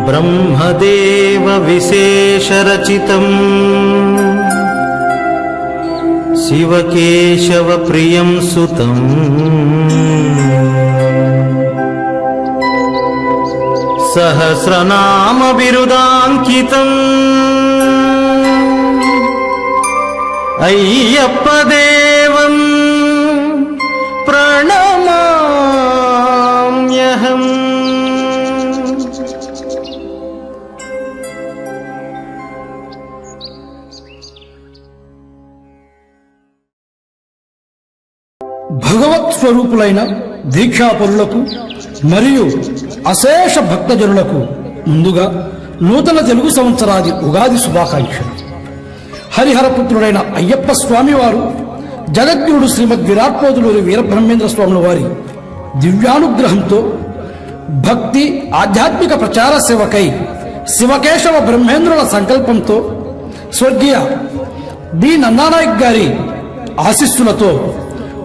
బ్రహ్మదేవ విశేషరచితం శివకేశవ ప్రియం సుతం సహస్రనామ బిరుదాంకితం అయ్యప్పదేవం ప్రణమామ్యహం. భగవత్ స్వరూపులైన దీక్షాపరులకు మరియు అశేష భక్తజనులకు ముందుగా నూతన తెలుగు సంవత్సరాది ఉగాది శుభాకాంక్షలు. హరిహరపుత్రుడైన అయ్యప్ప స్వామి వారు జగద్గురుడు శ్రీమద్ విరాట్పోతులూరి వీరబ్రహ్మేంద్ర స్వాముల వారి దివ్యానుగ్రహంతో భక్తి ఆధ్యాత్మిక ప్రచార సేవకై శివకేశవ బ్రహ్మేంద్రుల సంకల్పంతో స్వర్గీయ బి నందానాయక్ గారి ఆశీస్సులతో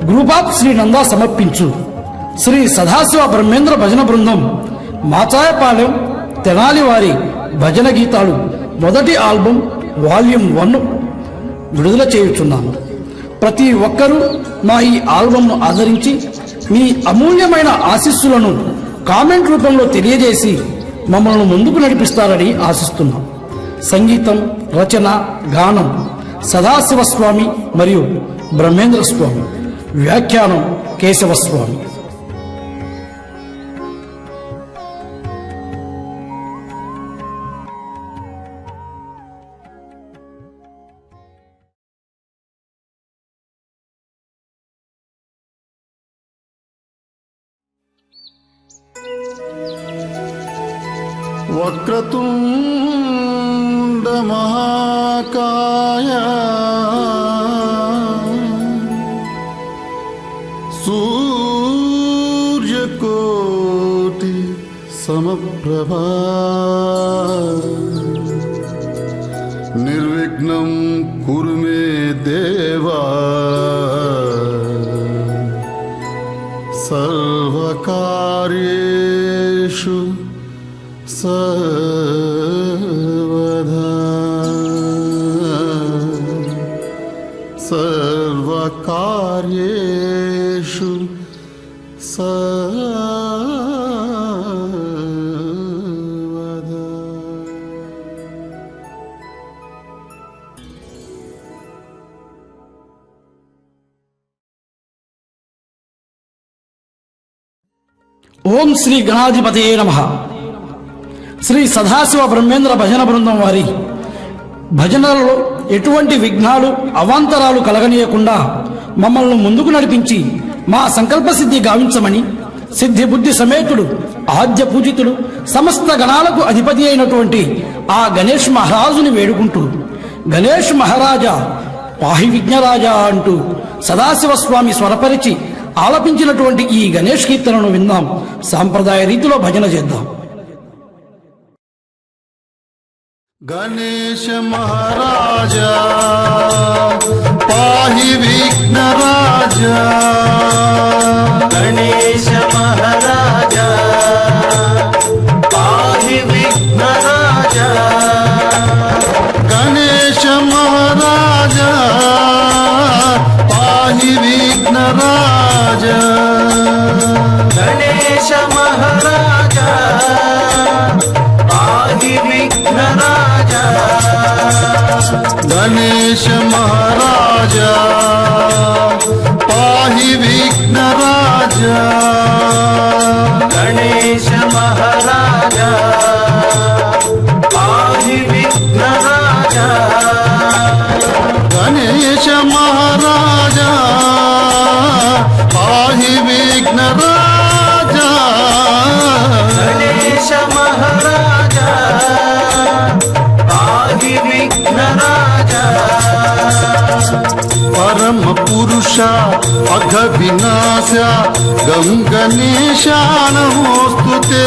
గ్రూప్ ఆఫ్ శ్రీ నందా సమర్పించు శ్రీ సదాశివ బ్రహ్మేంద్ర భజన బృందం మాచాయపాలెం తెనాలి వారి భజన గీతాలు మొదటి ఆల్బమ్ వాల్యూమ్ 1 విడుదల చేయుచున్నాను. ప్రతి ఒక్కరూ మా ఈ ఆల్బమ్ను ఆదరించి మీ అమూల్యమైన ఆశీస్సులను కామెంట్ రూపంలో తెలియజేసి మమ్మల్ని ముందుకు నడిపిస్తారని ఆశిస్తున్నాం. సంగీతం, రచన, గానం సదాశివ స్వామి మరియు బ్రహ్మేంద్ర స్వామి, వ్యాఖ్యానం కేశవస్వామి. వక్రతుండ మహాకాయ సూర్యకోటి సమప్రభా నిర్విఘ్నం కురు మే దేవా సర్వకార్యేషు సర్వదా సర్వకార్యేషు సర్వదా. ఓం శ్రీ గణాధిపతయే నమః. శ్రీ సదాశివ బ్రహ్మేంద్ర భజన బృందం వారి భజనలలో ఎటువంటి విఘ్నాలు అవాంతరాలు కలగనీయకుండా మమ్మల్ని ముందుకు నడిపించి మా సంకల్ప సిద్ధి గావించమని సిద్ధి బుద్ధి సమేతుడు ఆద్య పూజితుడు సమస్త గణాలకు అధిపతి అయినటువంటి ఆ గణేష్ మహారాజుని వేడుకుంటూ, గణేష్ మహారాజా పాహి విఘ్నరాజా అంటూ సదాశివ స్వామి స్వరపరిచి ఆలపించినటువంటి ఈ గణేష్ కీర్తనను విందాం. సాంప్రదాయ రీతిలో భజన చేద్దాం. గణేశ మహారాజా పాహి విఘ్నరాజా, గణేశ మహారాజా పాహి విఘ్నరాజా, గణేశ మహారాజా పాహి విఘ్నరాజా, గణేశ మహారాజా పాహి విఘ్నరాజా, గణేశ మహారాజా పాహి విఘ్నరాజా, గణేశ మహారాజా పాహి విఘ్నరాజా, గణేశ మహారాజా పాహి విఘ్నరాజా, గణేశ మహారాజా పాహి విఘ్నరాజా, పరమ పురుష అఘ వినాశ గం గణేశ నమోస్తుతే,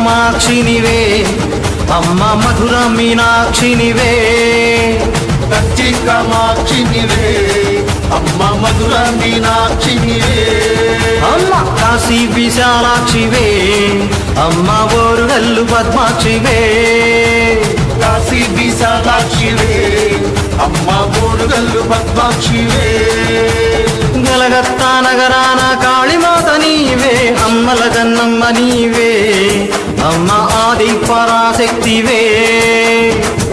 కామాక్షినివే అమ్మ మధుర మీనాక్షినివే కంచి కామాక్షినివే అమ్మ మధుర మీనాక్షినివే అమ్మ కాశీ విశాలాక్షివే అమ్మ ఓరుగల్లు పద్మాక్షివే కాశీ విశాలాక్షివే అమ్మ ఓరుగల్లు పద్మాక్షివే గలగత్తా నగరాన కాళీమాత నీవే అమ్మల గన్నమ్మ నీవే అమ్మ ఆది పరాశక్తివే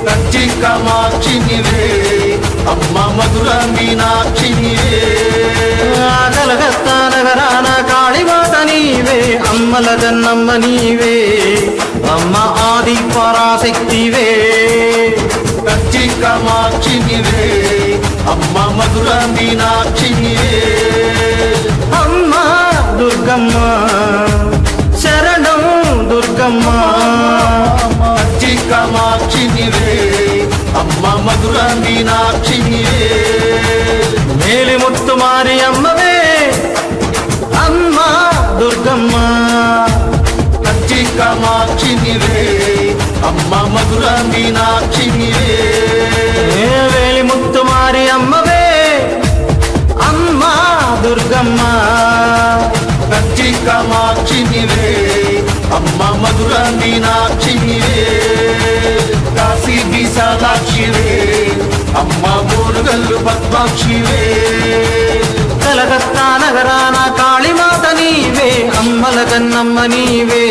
కంచి కామాక్షినివే అమ్మ మధుర మీనాక్షినివే కలకత్తా నగరాన కాళీమాత నీవే అమ్మల గన్నమ్మ నీవే అమ్మ ఆది పరాశక్తివే కంచి కామాక్షినివే అమ్మ మధుర మీనాక్షినివే అమ్మ దుర్గమ్మ శరణం దుర్గమ్మ కంచి కామాక్షినివే అమ్మ మధుర మీనాక్షినివే మేలిముత్తు మారి అమ్మవే అమ్మ దుర్గమ్మ కంచి కామాక్షినివే అమ్మ మధుర మీనాక్షినివే వేలిముత్తు మారి అమ్మవే అమ్మ దుర్గమ్మ కంచి కామాక్షినివే అమ్మ మధుర మీనాక్షినివే కాశీ విశాలాక్షివే అమ్మ ఓరుగల్లు పద్మాక్షివే కలకత్తా నగరాన కాళీమాత నీవే అమ్మల కన్నమ్మ నీవే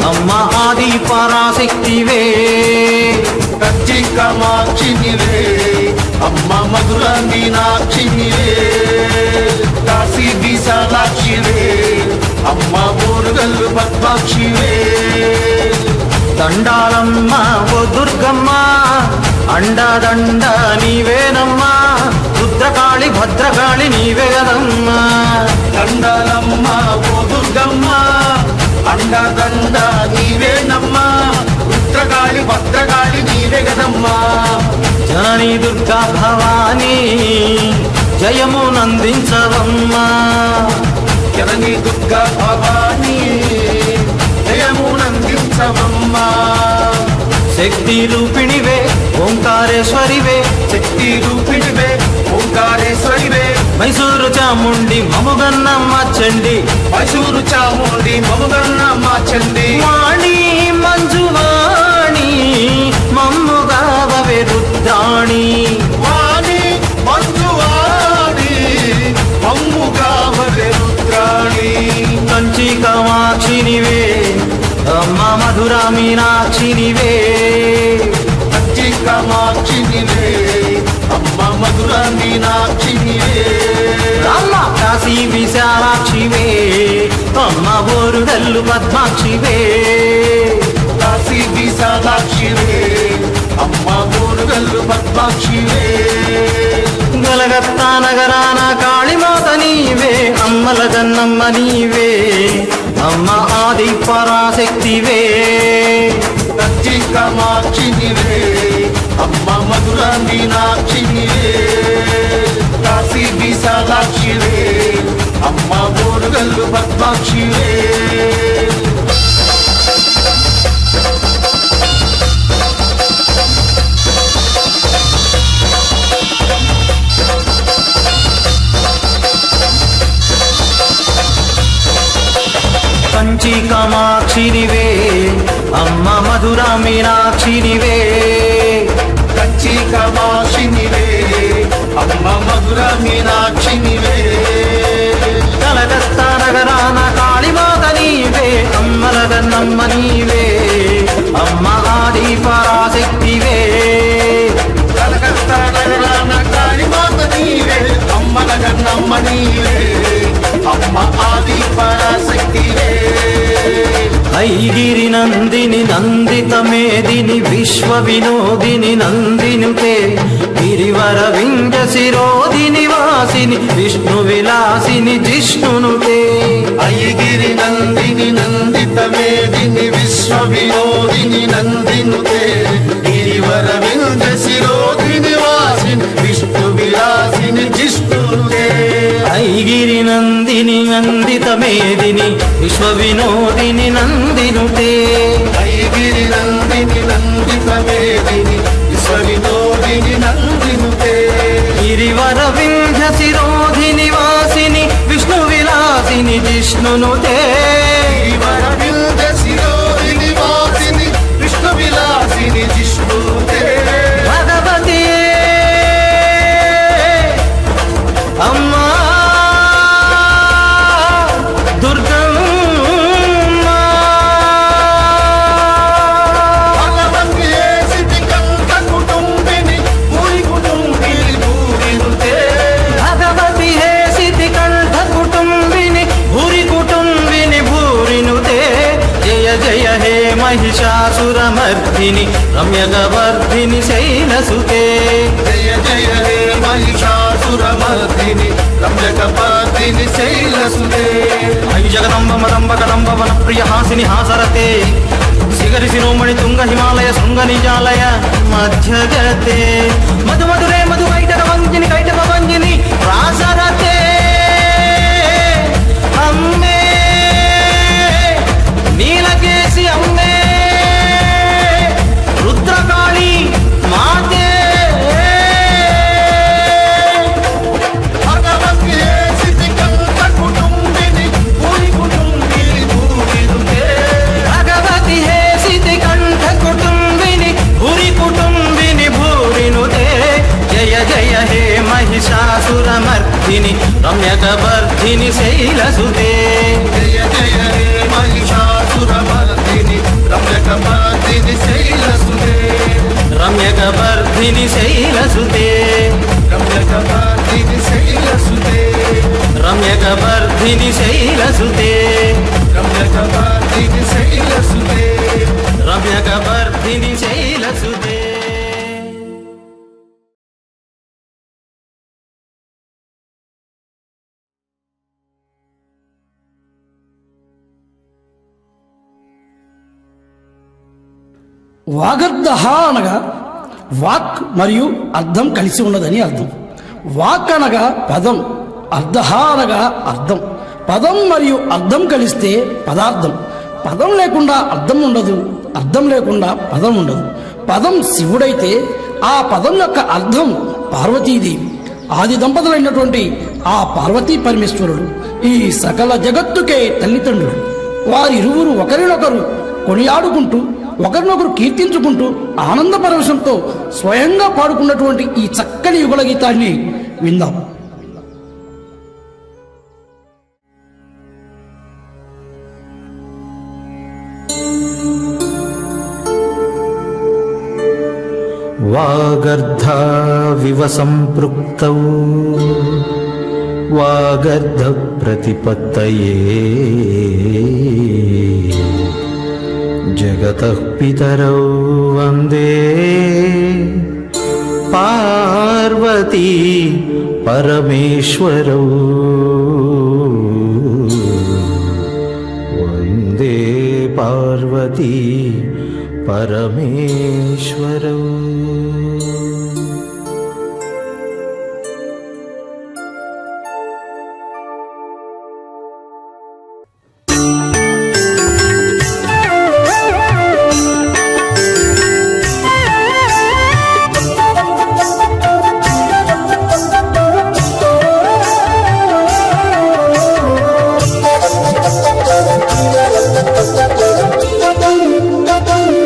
అమ్మ ఆది పరాశక్తివే కంచి కామాక్షినివే అమ్మ మధుర మీనాక్షినివే కాశీ విశాలాక్షివే అమ్మ ఓరుగల్లు పద్మాక్షివే దండాలమ్మ ఓ దుర్గమ్మ అండాదండ నీవేనమ్మా రుద్రకాళి భద్రకాళి నీవే కదమ్మా దండాలమ్మ ఓ దుర్గమ్మ అండదండ నీవేనమ్మా రుద్రకాళి భద్రకాళి నీవే కదమ్మా జనని దుర్గా భవానీ జయము నందించవమ్మా జనని దుర్గా భవానీ జయమునందించవమ్మా శక్తి రూపిణివే ఓంకారేశ్వరివే శక్తి రూపిణివే ఓంకారేశ్వరివే మైసూరు చాముండి మముగన్నమ్మ చండి మైసూరు చాముండి మముగన్నమ్మ చండి వాణి మంజువాణి మమ్ముగావవే రుద్రాణి వాణి మంజువాణి మమ్ముగావవే రుద్రాణి కంచి కామాక్షినివే అమ్మ మధుర మీనాక్షినివే కంచి కామాక్షినివే అమ్మ మధుర మీనాక్షినివే అమ్మ కాశీ విశాలాక్షివే అమ్మ ఓరుగల్లు పద్మాక్షివే కాశీ విశాలాక్షివే అమ్మ ఓరుగల్లు పద్మాక్షివే గలగత్తా నగరాన కాళీమాత నీవే అమ్మల గన్నమ్మ నీవే అమ్మ ఆది పరాశక్తివే కంచి కామాక్షినివే అమ్మ మధుర మీనాక్షినివే కాశీ విశాలాక్షివే అమ్మ ఓరుగల్లు పద్మాక్షివే కంచి కామాక్షినివే అమ్మ మధుర మీనాక్షినివే కంచి కామాక్షినివే అమ్మ మధుర మీనాక్షినివే కలకత్తా నగరాన కాళీమాత నీవే అమ్మల గన్నమ్మ నీవే అమ్మ ఆది పరాశక్తివే కలకత్తా నగరాన కాళీమాత నీవే అమ్మల గన్నమ్మ నీవే అమ్మ ఆది పరాశక్తివే ఐగిరి నందిని నందిత మేదిని విశ్వ వినోదిని నందినుతే గిరివర వింజ శిరోదిని వాసిని విష్ణు విలాసిని జిష్ణునుతే ఐగిరి నందిని నందిత మేదిని విశ్వ వినోదిని నందినుతే గిరివర వింజ శిరోదిని వాసిని విష్ణు విలాసిని జిష్ణునుతే ఐగిరి నంది నందిని నందిత మేదిని విశ్వ వినోదిని నందినుతే ఐగిరి నందిని నందిత మేదిని విశ్వ వినోదిని నందినుతే గిరివర వింధ్య శిరోధిని వాసిని విష్ణు విలాసిని జిష్ణునుతే వరవింద శిరోధిని వాసిని విష్ణు విలాసిని జిష్ణుతే భగవతియే అమ్మా దుర్గమ్మ భగవతియే సిద్ధికంఠ కుటుంబిని భూరి కుటుంబిని భూరినుతే భగవతి హే సిద్ధికంఠ కుటుంబిని భూరి కుటుంబిని భూరినుతే జయ జయ హే మహిషాసురమర్దిని రమ్యగవర్ధిని శైలసుతే జయ జయ హే మహిషాసురమర్దిని రమ్యకపార్దిని శైలసుతే అయి జగదంబ మదంబ కదంబ వన ప్రియ హాసిని హాసరతే శిఖరి శిరోమణి తుంగ హిమాలయ శృంగ నిజాలయ మధ్యగతే మధు మధురే మధు కైటక వంజిని కైటక వంజిని రాసరతే అమ్మే నీలకేసి అమ్మే రుద్రకాళి మాతే భగవతియే సిద్ధికంఠ కుటుంబిని భూరి కుటుంబిని భూరినుతే భగవతి హే సిద్ధికంఠ కుటుంబిని భూరి కుటుంబిని భూరినుతే జయ జయ హే మహిషాసురమర్దిని రమ్యకవర్ధిని శైలసుతే జయ జయ హే మహిషాసురమర్దిని రమ్యకపార్దిని శైలసుతే రమ్యకవర్ధిని శైలసుతే రమ్యకపార్దిని శైలసుతే రమ్యకవర్ధిని శైలసుతే రమ్యకపార్దిని శైలసుతే రమ్యకవర్ధిని శైలసుతే వాగర్ధ అనగా వాక్ మరియు అర్థం కలిసి ఉన్నదని అర్థం. వాక్ అనగా పదం, అర్ధ అనగా అర్థం. పదం మరియు అర్థం కలిస్తే పదార్థం. పదం లేకుండా అర్థం ఉండదు, అర్థం లేకుండా పదం ఉండదు. పదం శివుడైతే ఆ పదం యొక్క అర్థం పార్వతీదేవి. ఆది దంపతులైనటువంటి ఆ పార్వతీ పరమేశ్వరుడు ఈ సకల జగత్తుకే తల్లిదండ్రులు. వారిరువురు ఒకరినొకరు కొనియాడుకుంటూ ఒకరినొకరు కీర్తించుకుంటూ ఆనంద పరవశంతో స్వయంగా పాడుకున్నటువంటి ఈ చక్కని యుగల గీతాన్ని విందాం. వాగర్ధావివ సంపృక్తౌ వాగర్ధ ప్రతిపత్తయే జగతః పితరౌ వందే పార్వతీ పరమేశ్వరౌ వందే పార్వతీ పరమేశ్వరౌ.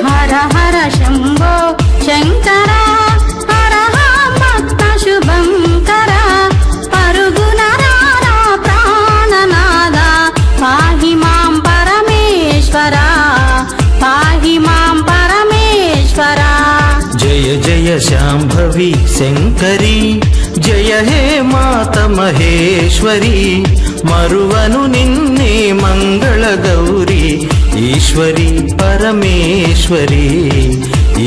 హర హర శంభో శంకర హర భక్త శుభంకర పరుగున రారా ప్రాణనాద పాహి మాం పరమేశ్వర పాహి మాం పరమేశ్వర. జయ జయ శాంభవి శంకరి జయ హే మాత మహేశ్వరి మరువను నిన్నే మంగళ గౌరీ ఈశ్వరి పరమేశ్వరి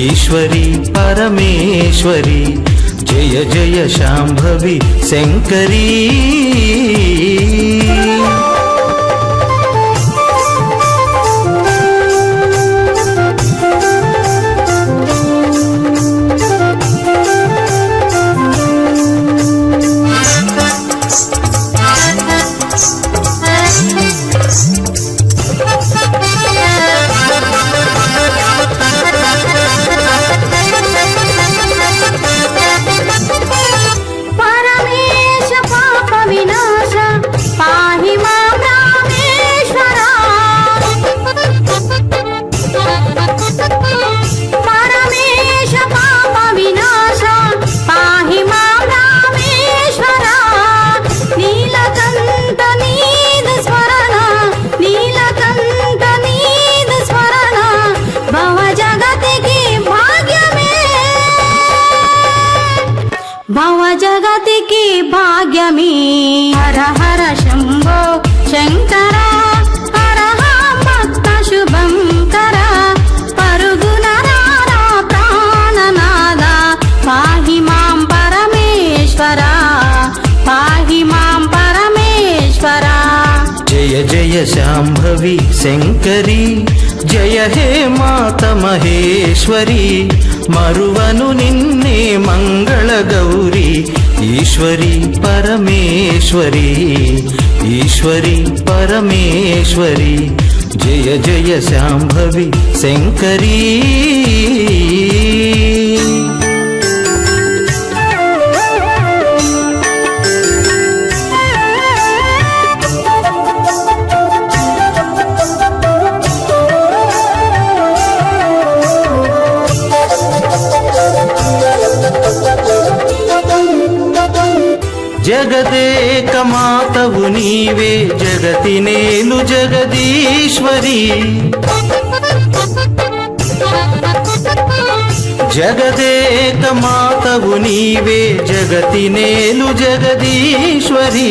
ఈశ్వరి పరమేశ్వరి. జయ జయ శాంభవి శంకరీ. జయ శాంభవి శంకరి జయ హే మాత మహేశ్వరి మరువను నిన్నే మంగళ గౌరీ ఈశ్వరి పరమేశ్వరి ఈశ్వరి పరమేశ్వరి జయ జయ శాంభవి శంకరీ జగదేక మాతవు నీవే జగతి నేలు జగదీశ్వరి జగదేక మాతవు నీవే జగతి నేలు జగదీశ్వరి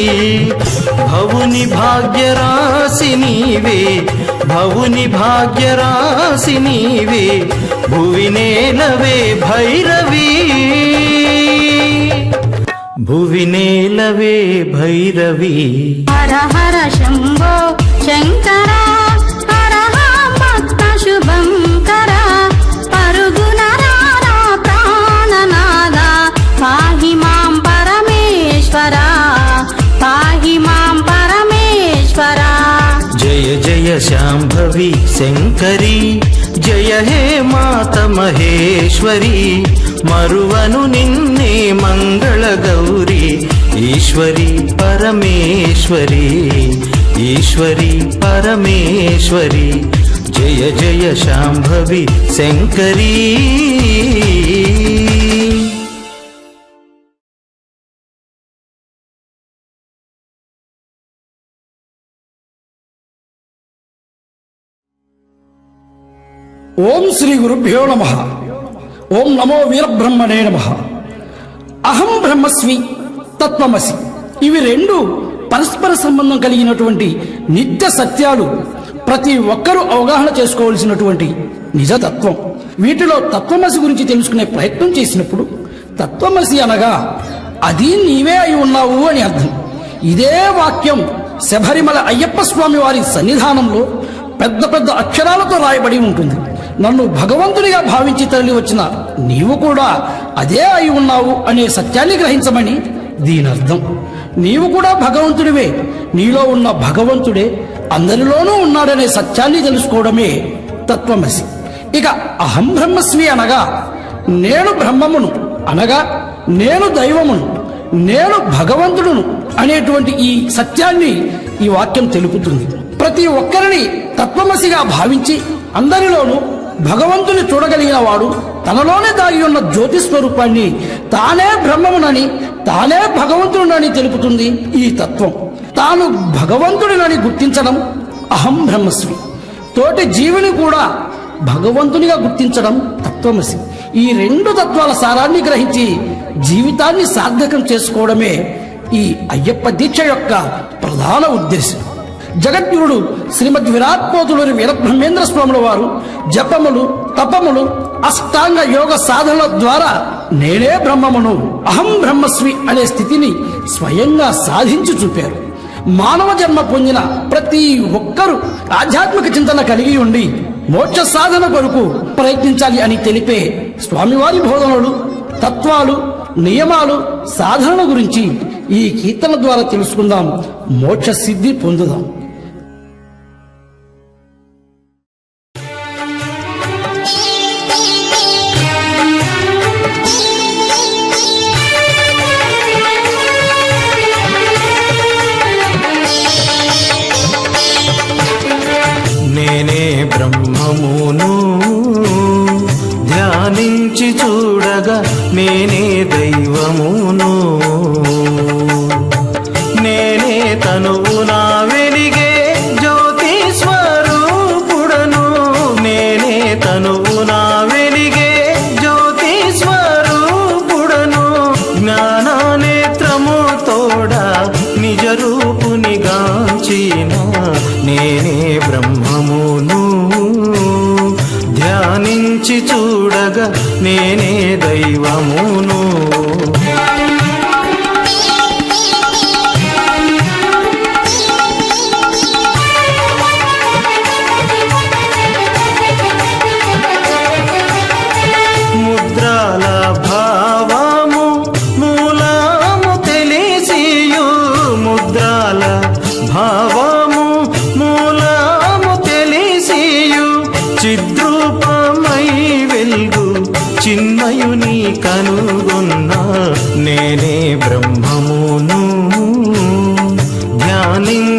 భవుని భాగ్యరాశి నీవే భవుని భాగ్యరాశి నీవే భువి నేలవే భైరవీ భువి నేలవే భైరవి హర హర శంభో శంకర హర భక్త శుభంకర పరుగున రారా ప్రాణనాద పాహి మాం పరమేశ్వర పాహి మాం పరమేశ్వర జయ జయ శాంభవి శంకరి జయ హే మాత మహేశ్వరి మరువను నిన్నే మంగళ గౌరీ ఈశ్వరి పరమేశ్వరి ఈశ్వరి పరమేశ్వరి జయ జయ శాంభవి శంకరీ ఓం శ్రీ గురుభ్యో నమః. ఓం నమో వీరబ్రహ్మణే నమః. అహం బ్రహ్మస్మి తత్వమసి, ఇవి రెండు పరస్పర సంబంధం కలిగినటువంటి నిత్య సత్యాలు. ప్రతి ఒక్కరూ అవగాహన చేసుకోవలసినటువంటి నిజతత్వం. వీటిలో తత్వమసి గురించి తెలుసుకునే ప్రయత్నం చేసినప్పుడు తత్వమసి అనగా అది నీవే అయి ఉన్నావు అని అర్థం. ఇదే వాక్యం శబరిమల అయ్యప్ప స్వామి వారి సన్నిధానంలో పెద్ద పెద్ద అక్షరాలతో రాయబడి ఉంటుంది. నన్ను భగవంతునిగా భావించి తరలి వచ్చిన నీవు కూడా అదే అయి ఉన్నావు అనే సత్యాన్ని గ్రహించమని దీనర్థం. నీవు కూడా భగవంతుడివే, నీలో ఉన్న భగవంతుడే అందరిలోనూ ఉన్నాడనే సత్యాన్ని తెలుసుకోవడమే తత్వమసి. ఇక అహం బ్రహ్మస్మి అనగా నేను బ్రహ్మమును, అనగా నేను దైవమును, నేను భగవంతుడును అనేటువంటి ఈ సత్యాన్ని ఈ వాక్యం తెలుపుతుంది. ప్రతి ఒక్కరిని తత్వమసిగా భావించి అందరిలోనూ భగవంతుని చూడగలిగిన వాడు తనలోనే దాగి ఉన్న జ్యోతి స్వరూపాన్ని తానే బ్రహ్మమునని తానే భగవంతుడినని తెలుపుతుంది ఈ తత్వం. తాను భగవంతుడినని గుర్తించడం అహం బ్రహ్మస్మి. తోటి జీవిని కూడా భగవంతునిగా గుర్తించడం తత్వమసి. ఈ రెండు తత్వాల సారాన్ని గ్రహించి జీవితాన్ని సార్థకం చేసుకోవడమే ఈ అయ్యప్ప దీక్ష యొక్క ప్రధాన ఉద్దేశం. జగద్గురుడు శ్రీమద్ విరాట్పోతులూరి వీరబ్రహ్మేంద్ర స్వాముల వారు జపములు, తపములు, అష్టాంగ యోగ సాధనల ద్వారా నేనే బ్రహ్మమును, అహం బ్రహ్మస్మి అనే స్థితిని స్వయంగా సాధించి చూపారు. మానవ జన్మ పొందిన ప్రతి ఒక్కరూ ఆధ్యాత్మిక చింతన కలిగి ఉండి మోక్ష సాధన కొరకు ప్రయత్నించాలి అని తెలిపే స్వామివారి బోధనలు, తత్వాలు, నియమాలు, సాధనల గురించి ఈ కీర్తన ద్వారా తెలుసుకుందాం. మోక్ష సిద్ధి పొందుదాం. నేనే బ్రహ్మమును ధ్యానించి చూడగా నేనే దైవమును, నేనే తనువు నా వెలిగే జ్యోతి స్వరూపుడను, నేనే తనువు నా వెలిగే జ్యోతి స్వరూపుడను, జ్ఞానానేత్రము తోడా నిజ రూపుని గాంచిన నేనే బ్రహ్మమును ధ్యానించి చూడగా నేనే దైవమును.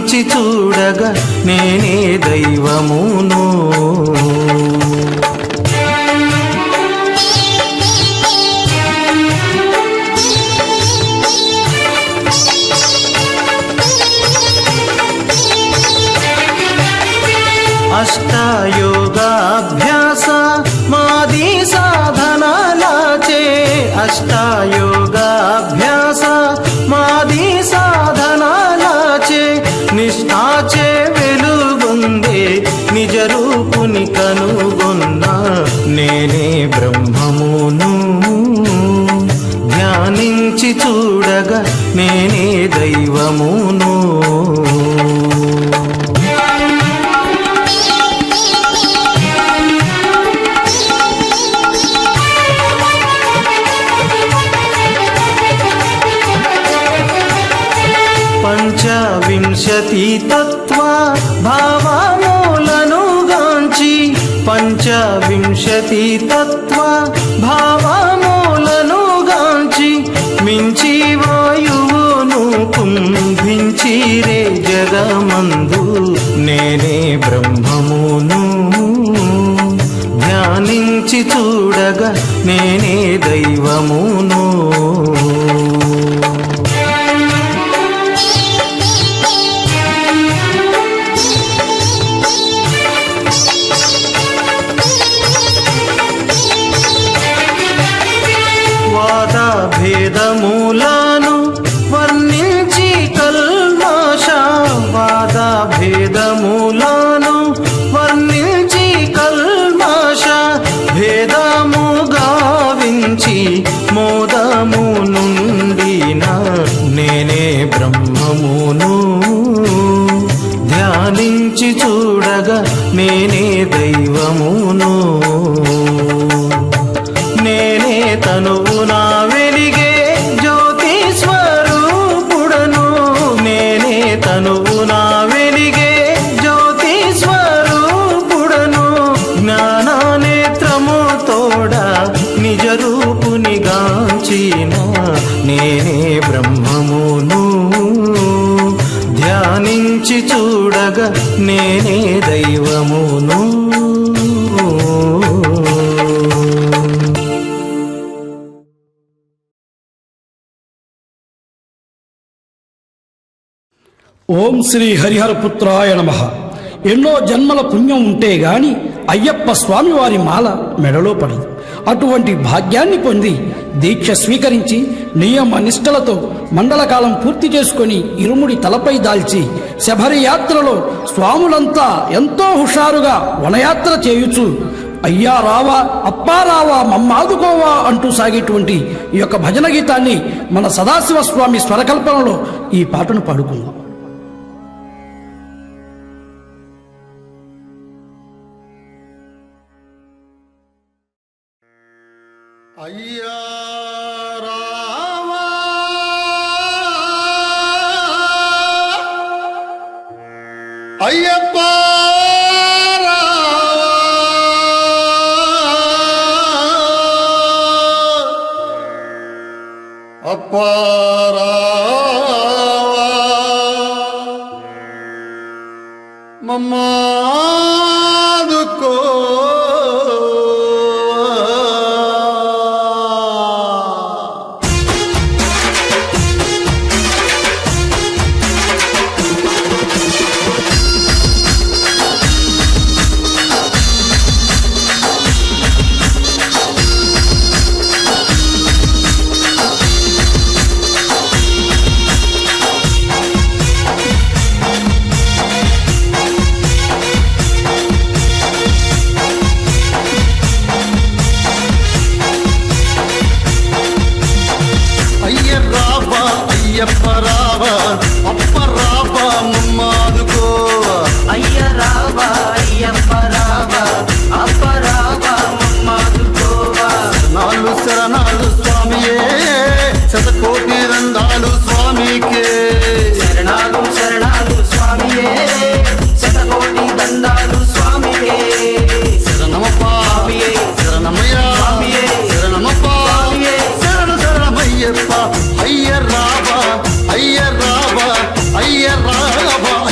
ధ్యానించి చూడగా నేనే దైవమును. అష్టాయోగాభ్యాస మాది సాధనలాచే, అష్టాయోగాభ్యాస మాది సాధనలాచే, నిష్ఠాచే వెలుగొందే నిజ రూపుని కనుగొన్న నేనే బ్రహ్మమును. ధ్యానించి చూడగా నేనే దైవమును. పంచవింశతి తత్వ భావములను గాంచి, పంచవింశతి తత్వ భావములను గాంచి, మించి వాయువును కుంభించి రే జగమందు నేనే బ్రహ్మమును. ధ్యానించి చూడగా నేనే దైవమును. భేదమూలను వర్ణించి కల్మాష, వాద భేదమూలను వర్ణించి కల్మాష, భేదము గావించి మోదము నుండిన నేనే బ్రహ్మమును. ధ్యానించి చూడగా నేనే దైవమును. నేనే తనువు నా వెలిగే జ్యోతి స్వరూపుడను, నేనే తనువు నా వెలిగే జ్యోతి స్వరూపుడను. జ్ఞాననేత్రము తోడ నిజ రూపుని గాంచిన నేనే బ్రహ్మమును. ధ్యానించి చూడగా నేనే దైవమును. ఓం శ్రీ హరిహరపుత్రాయ నమః. ఎన్నో జన్మల పుణ్యం ఉంటే గాని అయ్యప్ప స్వామి వారి మాల మెడలో పడదు. అటువంటి భాగ్యాన్ని పొంది దీక్ష స్వీకరించి నియమ నిష్టలతో మండలకాలం పూర్తి చేసుకొని ఇరుముడి తలపై దాల్చి శబరి యాత్రలో స్వాములంతా ఎంతో హుషారుగా వనయాత్ర చేయుచు అయ్యా రావా అప్పా రావా మమ్మాదుకోవా అంటూ సాగేటువంటి ఈ యొక్క భజన గీతాన్ని మన సదాశివ స్వామి స్వరకల్పనలో ఈ పాటను పాడుకుందాం. అయ్యా రావా అయ్యప్ప రావా అప్ప రావా మమ్మాదుకో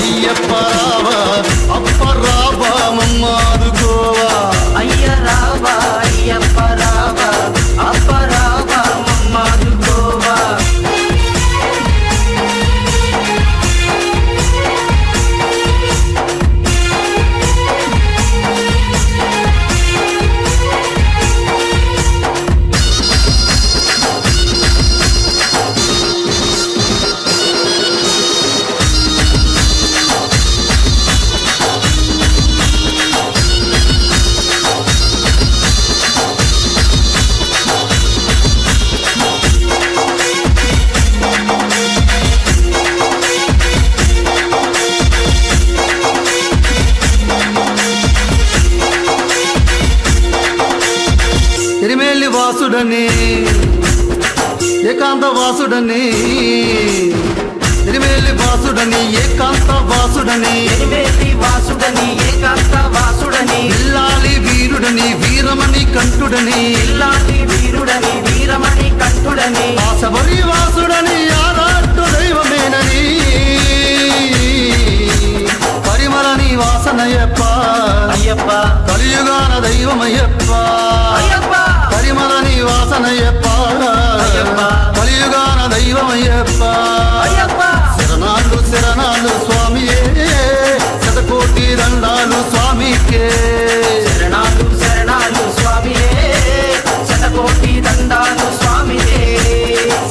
అయ్యప్ప రావా అప్ప రావా మమ్మాదుకోవా అయ్య రావా అయ్యప్ప రావా అప్ప రావా మమ్మాదుకోవా ఎరిమేలి వాసుడని ఏకాంత వాసుడని ఎరిమేలి వాసుడని ఏకాంత వాసుడని ఎనివేలి వాసుడని ఏకాంత వాసుడని ఇల్లాలి వీరుడని వీరమణి కంఠుడని ఇల్లాలి వీరుడని వీరమణి కంఠుడని ఆ శబరి వాసుడని ఆరాటు దైవమేనని పరిమళని వాసనయ్యప్ప అయ్యప్ప కలియుగాన దైవమయ్యప్ప అయ్యప్ప పరిమళని వాసనయ్యప్ప అయ్యప్ప కలియుగాన దైవమయ్యప్ప అయ్యప్ప శరణాలు శరణాలు స్వామియే శతకోటి దండాలు స్వామికే శరణాలు శరణాలు స్వామియే శతకోటి దండాలు స్వామియే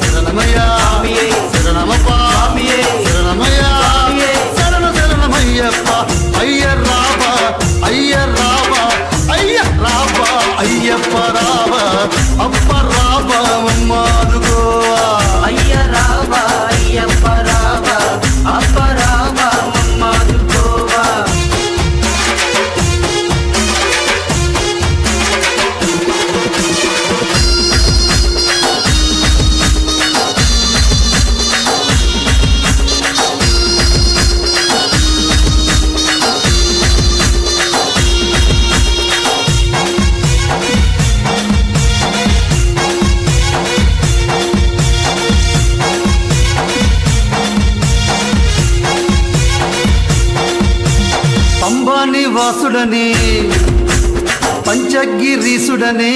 శరణమయ్యా స్వామియే శరణమప్ప స్వామియే శరణమయ్యా స్వామియే శరణమయ్యప్ప అయ్య రావా అయ్య రావా అయ్య రావా అయ్యప్ప రావా అప్ప రావా మమ్మాదుకోవా అయ్య రావా అయ్యప్ప రావా అప్ప రావా మమ్మాదుకోవా పంబాని వాసుడని పంచగిరీసుడని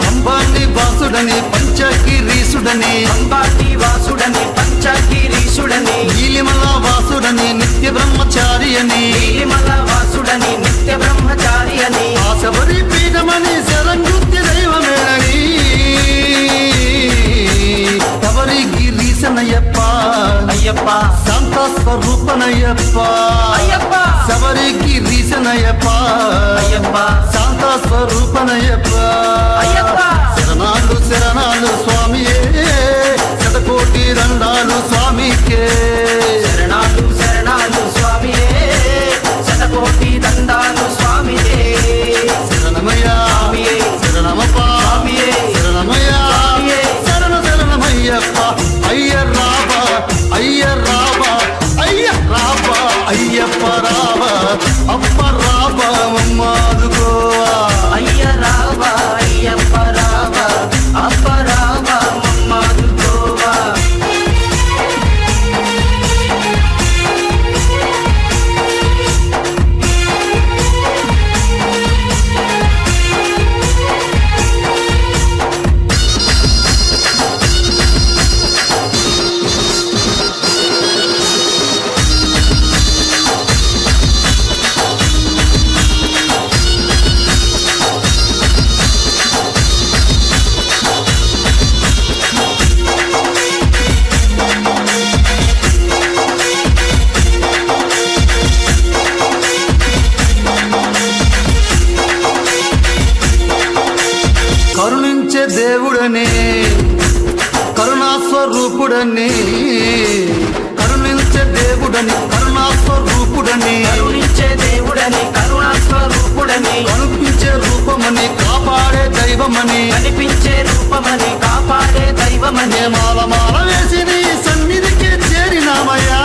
పంబాని వాసుడని పంచగిరీసుడని అంబాటి వాసుడని పంచగిరీశుడని నీలిమల వాసుడని నిత్య బ్రహ్మచారి అని నీలిమల వాసుడని నిత్య బ్రహ్మచారి అని ఆ శబరి పీఠమని శరణృత్య దైవమేనని శబరి గిరీశనయ్యప్ప అయ్యప్ప శాంత స్వరూపనయ్యప్ప అయ్యప్ప శబరి గిరీశనయ్యప్ప అయ్యప్ప శాంత స్వరూపనయ్యప్ప అయ్యప్ప శరణాలు శరణాలు స్వామియే శతకోటి దండాలు స్వామికే శరణాలు శరణాలు స్వామియే శతకోటి దండాలు స్వామియే శరణమయ్యా స్వామియే శరణమప్ప స్వామియే శరణమయ్యా స్వామియే శరణమయ్యప్ప అయ్య రావా అయ్య రావా అయ్య రావా అయ్యప్ప రావా అప్ప రావా మమ్మాదుకోవా అయ్య రావా అయ్యప్ప రావా అప్ప రావా మమ్మాదుకోవా కరుణించే దేవుడని కరుణాస్వరూపుడని కరుణించే దేవుడని కరుణాస్వరూపుడని కరుణించే దేవుడని కరుణాస్వరూపుడని కనిపించే రూపమని కాపాడే దైవమని కనిపించే రూపమని కాపాడే దైవమని మాల మాల వేసి నీ సన్నిధికి చేరినామయ్యా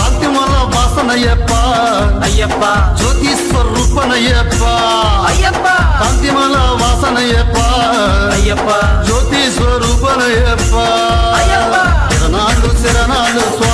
అంతిమల వాసనయ్యప్ప అయ్యప్ప జ్యోతి స్వరూపనయ్యప్ప అయ్యప్ప కాంతిమల వాసనయ్యప్ప అయ్యప్ప జ్యోతి స్వరూపనయ్యప్ప అయ్యప్ప శరణాలు శరణాలు స్వామి